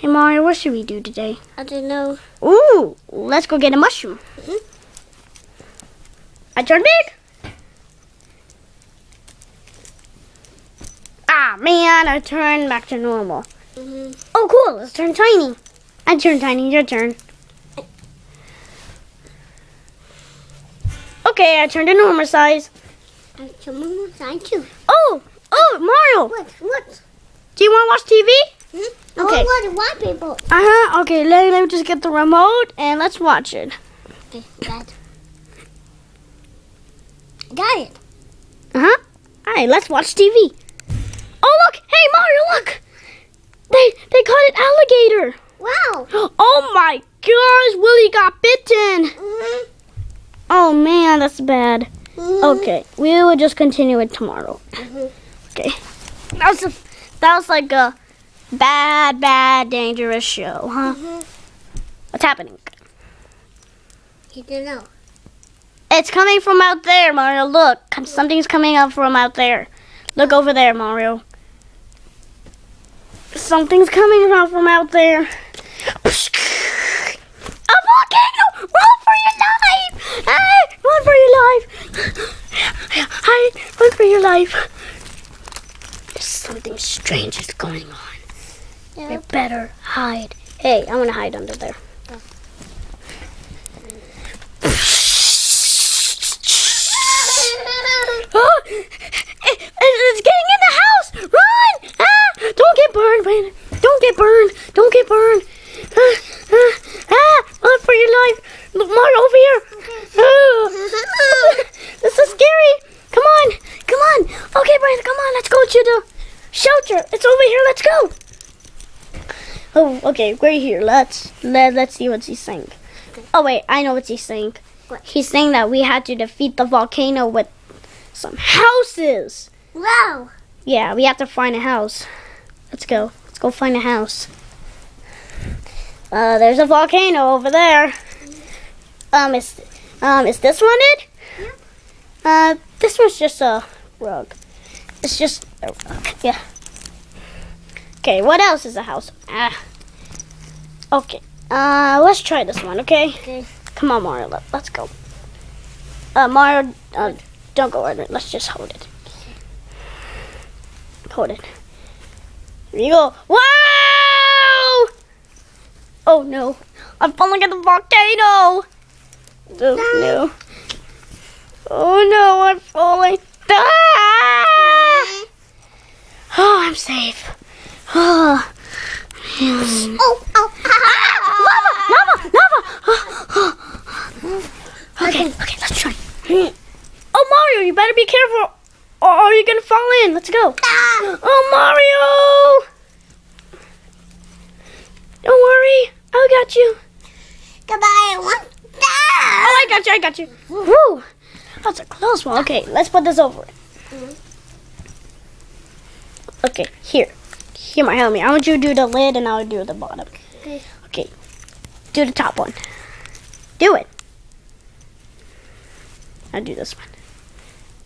Hey Mario, what should we do today? I don't know. Ooh, let's go get a mushroom. I turn big. Ah, man, I turned back to normal. Oh, cool, let's turn tiny. I turn tiny, your turn. Okay, I turned to normal size. I turn normal size too. Oh, Mario. What? Do you want to watch TV? Okay. I want to watch people. Okay, let me just get the remote and let's watch it. Okay, got it. Alright, let's watch TV. Oh, look! Hey, Mario, look! They caught an alligator. Wow. Oh my gosh, Willie got bitten. Oh man, that's bad. Okay, we will just continue it tomorrow. Okay. That was like a bad, dangerous show, huh? What's happening? You don't know. It's coming from out there, Mario. Look, something's coming up from out there. Look over there, Mario. Something's coming out from out there. A volcano! Run for your life! Ah, run for your life! Hide! Run for your life! There's something strange is going on. Yep. We better hide. Hey, I want to hide under there. Oh, it's getting in the house! Run! Ah, don't get burned, Brandon. Don't get burned. Don't get burned. Run for your life. Look, Mario, over here. This is scary. Come on. Okay, Brandon, come on. Let's go to the shelter. It's over here. Let's go. Oh, okay, we're here. Let's see what he's saying. Okay. Oh wait, I know what he's saying. What? He's saying that we had to defeat the volcano with some houses. Wow. Yeah, we have to find a house. Let's go. Let's go find a house. There's a volcano over there. Is this one it? Yeah. This one's just a rug. It's just a rug. Yeah. Okay, what else is a house? Okay. Let's try this one, okay? Okay. Come on, Mario. Let's go. Mario, don't go over it. Let's just hold it. Hold it. Here you go. Wow! Oh no. I'm falling in the volcano. Oh no. Oh no, I'm falling. Ah! Oh, I'm safe. Oh. Lava! Okay, let's try. Oh, Mario, you better be careful or you're gonna fall in. Let's go. Oh, Mario! Don't worry, I got you. Goodbye. Oh, I got you. Woo! That's a close one. Okay, let's put this over it. Okay, here, my helmet. I want you to do the lid and I'll do the bottom. Okay, do the top one. Do it. I'll do this one.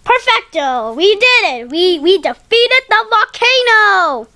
Perfecto! We did it! We defeated the volcano!